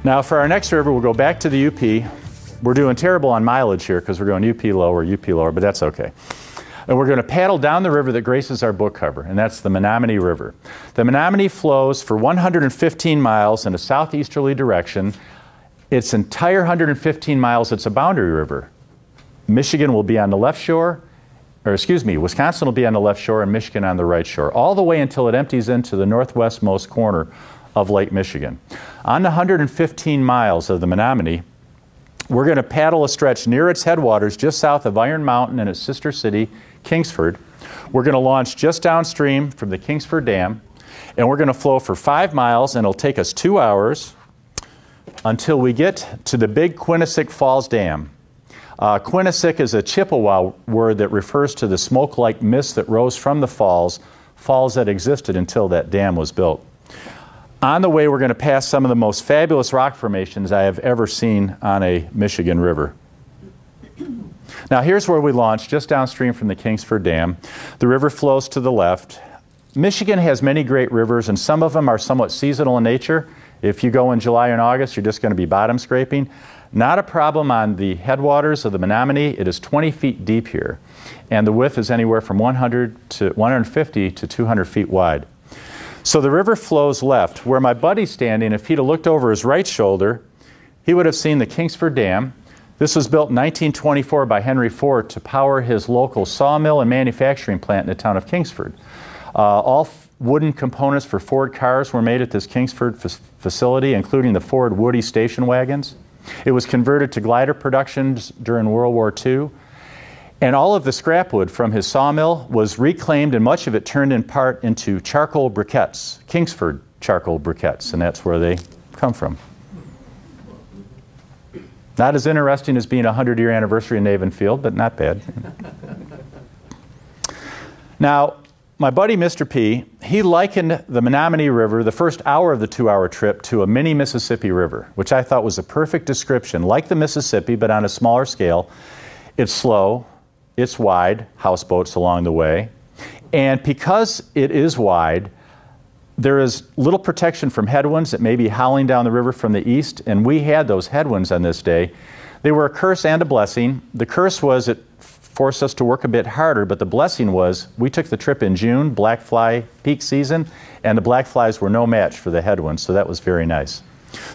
Now for our next river, we'll go back to the UP. We're doing terrible on mileage here because we're going UP lower, but that's okay. And we're going to paddle down the river that graces our book cover, and that's the Menominee River. The Menominee flows for 115 miles in a southeasterly direction. Its entire 115 miles, it's a boundary river. Michigan will be on the left shore, Wisconsin will be on the left shore and Michigan on the right shore, all the way until it empties into the northwestmost corner of Lake Michigan. On the 115 miles of the Menominee, we're going to paddle a stretch near its headwaters just south of Iron Mountain and its sister city, Kingsford. We're going to launch just downstream from the Kingsford Dam, and we're going to flow for 5 miles, and it'll take us 2 hours until we get to the big Quinnesec Falls Dam. Quinnesec is a Chippewa word that refers to the smoke-like mist that rose from the falls that existed until that dam was built. On the way, we're going to pass some of the most fabulous rock formations I have ever seen on a Michigan river. Now here's where we launch, just downstream from the Kingsford Dam. The river flows to the left. Michigan has many great rivers, and some of them are somewhat seasonal in nature. If you go in July and August, you're just going to be bottom scraping. Not a problem on the headwaters of the Menominee. It is 20 feet deep here, and the width is anywhere from 150 to 200 feet wide. So the river flows left. Where my buddy's standing, if he'd have looked over his right shoulder, he would have seen the Kingsford Dam. This was built in 1924 by Henry Ford to power his local sawmill and manufacturing plant in the town of Kingsford. All wooden components for Ford cars were made at this Kingsford facility, including the Ford Woody station wagons. It was converted to glider productions during World War II. And all of the scrap wood from his sawmill was reclaimed, and much of it turned in part into charcoal briquettes, Kingsford charcoal briquettes, and that's where they come from. Not as interesting as being a 100-year anniversary of Navin Field, but not bad. Now, my buddy Mr. P, he likened the Menominee River, the first hour of the 2-hour trip, to a mini Mississippi River, which I thought was a perfect description. Like the Mississippi, but on a smaller scale. It's slow, it's wide, houseboats along the way. And because it is wide, there is little protection from headwinds that may be howling down the river from the east, and we had those headwinds on this day. They were a curse and a blessing. The curse was it forced us to work a bit harder, but the blessing was we took the trip in June, black fly peak season, and the black flies were no match for the headwinds, so that was very nice.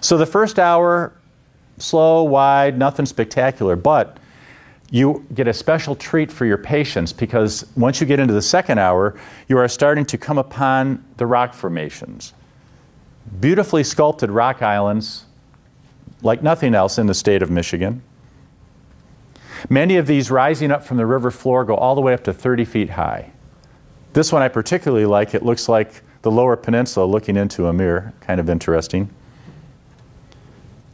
So the first hour, slow, wide, nothing spectacular, but you get a special treat for your patience because once you get into the second hour, you are starting to come upon the rock formations. Beautifully sculpted rock islands like nothing else in the state of Michigan. Many of these rising up from the river floor go all the way up to 30 feet high. This one I particularly like. It looks like the Lower Peninsula looking into a mirror. Kind of interesting.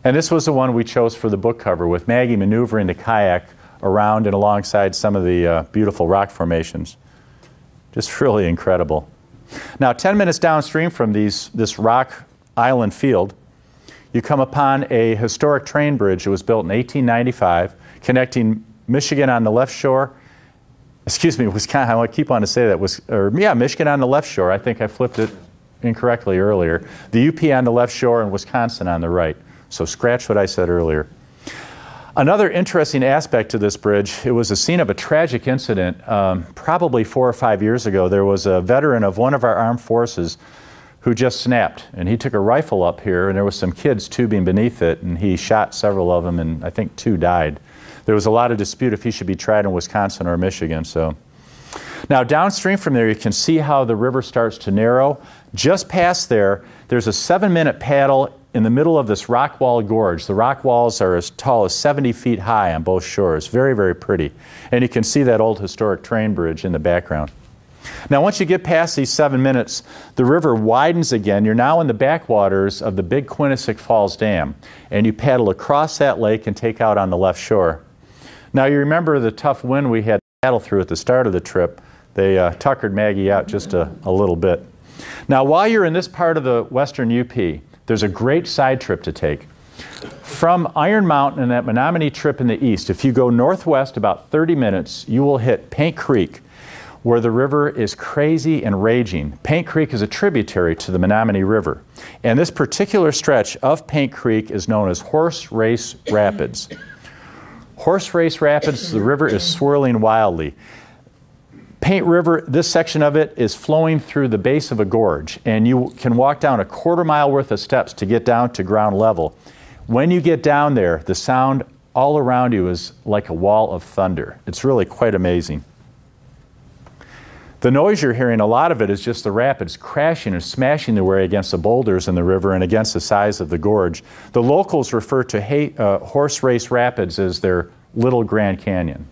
And this was the one we chose for the book cover, with Maggie maneuvering the kayak around and alongside some of the beautiful rock formations. Just really incredible. Now 10 minutes downstream from this rock island field, you come upon a historic train bridge. It was built in 1895, connecting Michigan on the left shore, Wisconsin, I keep on to say that, Michigan on the left shore. I think I flipped it incorrectly earlier. The UP on the left shore and Wisconsin on the right. So scratch what I said earlier. Another interesting aspect to this bridge, it was the scene of a tragic incident probably 4 or 5 years ago. There was a veteran of one of our armed forces who just snapped, and he took a rifle up here, and there was some kids tubing beneath it, and he shot several of them, and I think 2 died. There was a lot of dispute if he should be tried in Wisconsin or Michigan. So now downstream from there, you can see how the river starts to narrow. Just past there, there's a 7-minute paddle in the middle of this rock wall gorge. The rock walls are as tall as 70 feet high on both shores. Very, very pretty. And you can see that old historic train bridge in the background. Now once you get past these 7 minutes, the river widens again. You're now in the backwaters of the big Quinnesec Falls Dam, and you paddle across that lake and take out on the left shore. Now you remember the tough wind we had to paddle through at the start of the trip. They tuckered Maggie out just a little bit. Now while you're in this part of the western UP, there's a great side trip to take. From Iron Mountain and that Menominee trip in the east, if you go northwest about 30 minutes, you will hit Paint Creek, where the river is crazy and raging. Paint Creek is a tributary to the Menominee River. And this particular stretch of Paint Creek is known as Horse Race Rapids. Horse Race Rapids, the river is swirling wildly. Paint River, this section of it is flowing through the base of a gorge, and you can walk down a quarter-mile worth of steps to get down to ground level. When you get down there, the sound all around you is like a wall of thunder. It's really quite amazing. The noise you're hearing, a lot of it is just the rapids crashing and smashing their way against the boulders in the river and against the sides of the gorge. The locals refer to Horse Race Rapids as their Little Grand Canyon.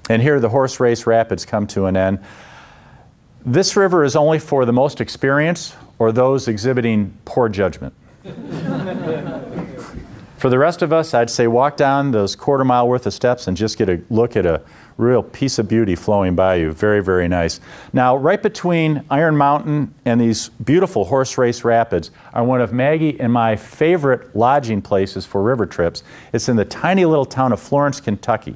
And here the Horse Race Rapids come to an end. This river is only for the most experienced or those exhibiting poor judgment. For the rest of us, I'd say walk down those quarter-mile worth of steps and just get a look at a real piece of beauty flowing by you. Very, very nice. Now, right between Iron Mountain and these beautiful Horse Race Rapids are one of Maggie and my favorite lodging places for river trips. It's in the tiny little town of Florence, Kentucky.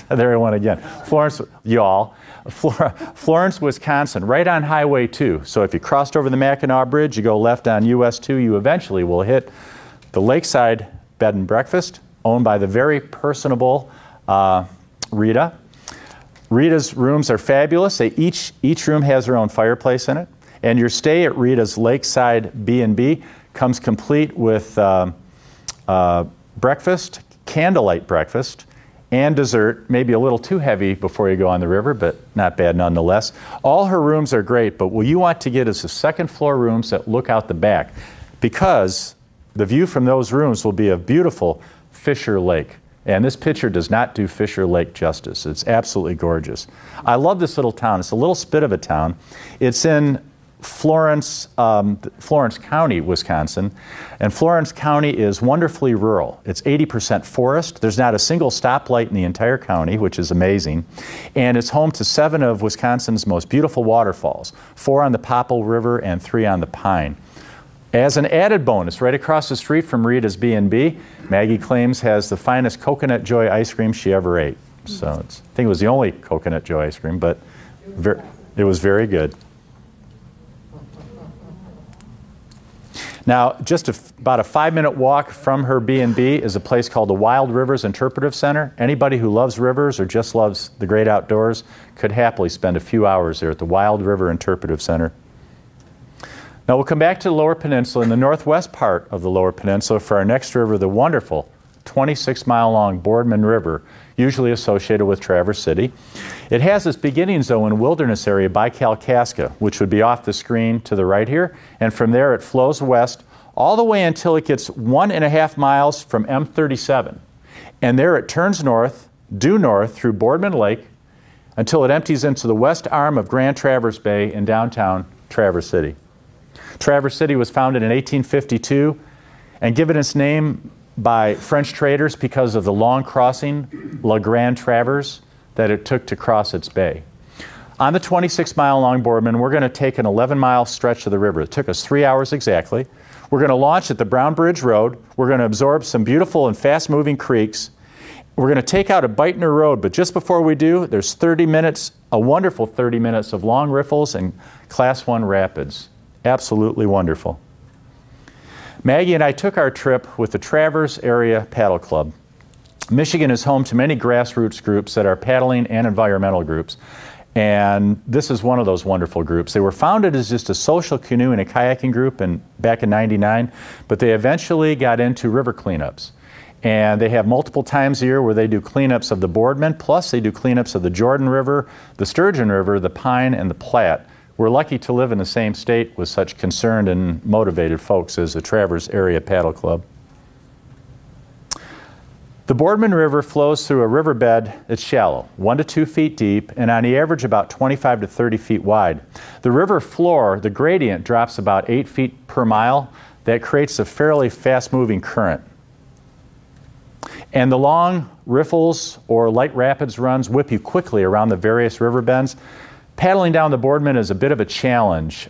There I went again. Florence, y'all. Florence, Wisconsin, right on Highway 2. So if you crossed over the Mackinac Bridge, you go left on US 2, you eventually will hit the Lakeside Bed and Breakfast, owned by the very personable Rita. Rita's rooms are fabulous. Each room has their own fireplace in it. And your stay at Rita's Lakeside B&B comes complete with breakfast, candlelight breakfast, and dessert, maybe a little too heavy before you go on the river, but not bad nonetheless. All her rooms are great, but what you want to get is the second floor rooms that look out the back, because the view from those rooms will be a beautiful Fisher Lake. And this picture does not do Fisher Lake justice. It's absolutely gorgeous. I love this little town. It's a little spit of a town. It's in Florence County, Wisconsin. And Florence County is wonderfully rural. It's 80% forest. There's not a single stoplight in the entire county, which is amazing. And it's home to 7 of Wisconsin's most beautiful waterfalls, 4 on the Popple River and 3 on the Pine. As an added bonus, right across the street from Rita's B&B, Maggie claims has the finest Coconut Joy ice cream she ever ate. So I think it was the only Coconut Joy ice cream, but it was very good. Now, just about a 5-minute walk from her B&B is a place called the Wild Rivers Interpretive Center. Anybody who loves rivers or just loves the great outdoors could happily spend a few hours there at the Wild River Interpretive Center. Now we'll come back to the Lower Peninsula, in the northwest part of the Lower Peninsula, for our next river, the wonderful 26-mile-long Boardman River, usually associated with Traverse City. It has its beginnings, though, in wilderness area by Kalkaska, which would be off the screen to the right here, and from there it flows west all the way until it gets 1.5 miles from M37. And there it turns north, due north, through Boardman Lake, until it empties into the west arm of Grand Traverse Bay in downtown Traverse City. Traverse City was founded in 1852 and given its name by French traders because of the long crossing, La Grande Traverse, that it took to cross its bay. On the 26-mile-long Boardman, we're going to take an 11-mile stretch of the river. It took us 3 hours exactly. We're going to launch at the Brown Bridge Road. We're going to absorb some beautiful and fast-moving creeks. We're going to take out a Beitner Road, but just before we do, there's 30 minutes, a wonderful 30 minutes of long riffles and Class 1 rapids. Absolutely wonderful. Maggie and I took our trip with the Traverse Area Paddle Club. Michigan is home to many grassroots groups that are paddling and environmental groups, and this is one of those wonderful groups. They were founded as just a social canoeing and kayaking group back in '99, but they eventually got into river cleanups. And they have multiple times a year where they do cleanups of the Boardman, plus they do cleanups of the Jordan River, the Sturgeon River, the Pine, and the Platte. We're lucky to live in the same state with such concerned and motivated folks as the Traverse Area Paddle Club. The Boardman River flows through a riverbed that's shallow, 1 to 2 feet deep, and on the average about 25 to 30 feet wide. The river floor, the gradient, drops about 8 feet per mile. That creates a fairly fast-moving current. And the long riffles or light rapids runs whip you quickly around the various river bends. Paddling down the Boardman is a bit of a challenge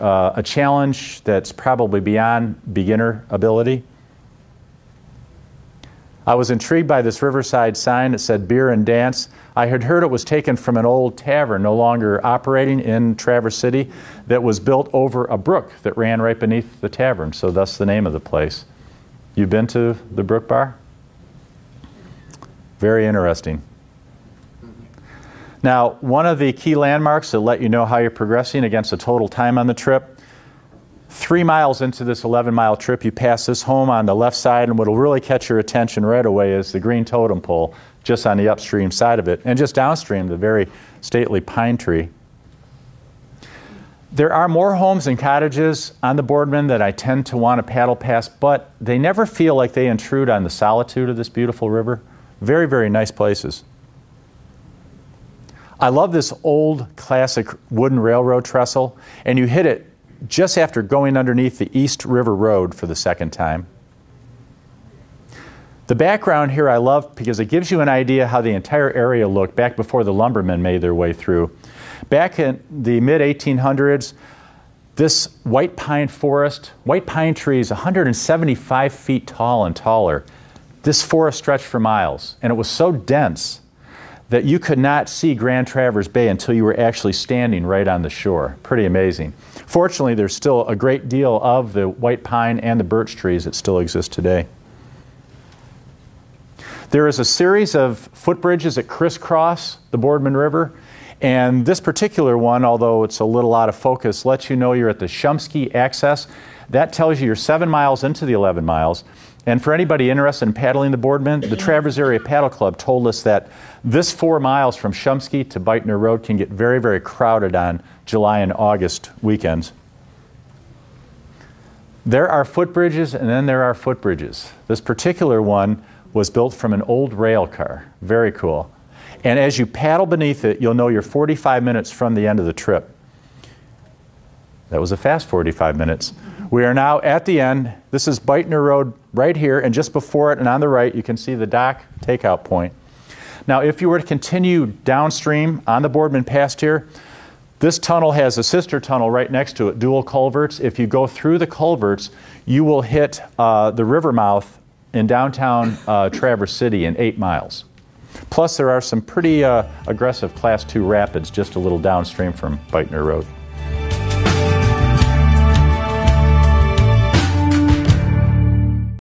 that's probably beyond beginner ability. I was intrigued by this riverside sign that said beer and dance. I had heard it was taken from an old tavern no longer operating in Traverse City that was built over a brook that ran right beneath the tavern, so thus the name of the place. You've been to the Brook Bar? Very interesting. Now, one of the key landmarks that let you know how you're progressing against the total time on the trip, 3 miles into this 11-mile trip, you pass this home on the left side, and what will really catch your attention right away is the green totem pole just on the upstream side of it, and just downstream, the very stately pine tree. There are more homes and cottages on the Boardman that I tend to want to paddle past, but they never feel like they intrude on the solitude of this beautiful river. Very, very nice places. I love this old classic wooden railroad trestle, and you hit it just after going underneath the East River Road for the second time. The background here I love because it gives you an idea how the entire area looked back before the lumbermen made their way through. Back in the mid-1800s, this white pine forest, white pine trees 175 feet tall and taller, this forest stretched for miles, and it was so dense that you could not see Grand Traverse Bay until you were actually standing right on the shore. Pretty amazing. Fortunately, there's still a great deal of the white pine and the birch trees that still exist today. There is a series of footbridges that crisscross the Boardman River, and this particular one, although it's a little out of focus, lets you know you're at the Shumsky access. That tells you you're 7 miles into the 11 miles. And for anybody interested in paddling the Boardman, the Traverse Area Paddle Club told us that this 4 miles from Shumsky to Beitner Road can get very, very crowded on July and August weekends. There are footbridges, and then there are footbridges. This particular one was built from an old rail car. Very cool. And as you paddle beneath it, you'll know you're 45 minutes from the end of the trip. That was a fast 45 minutes. We are now at the end. This is Beitner Road right here, and just before it and on the right, you can see the dock takeout point. Now, if you were to continue downstream on the Boardman past here, this tunnel has a sister tunnel right next to it, dual culverts. If you go through the culverts, you will hit the river mouth in downtown Traverse City in 8 miles. Plus, there are some pretty aggressive Class 2 rapids just a little downstream from Beitner Road.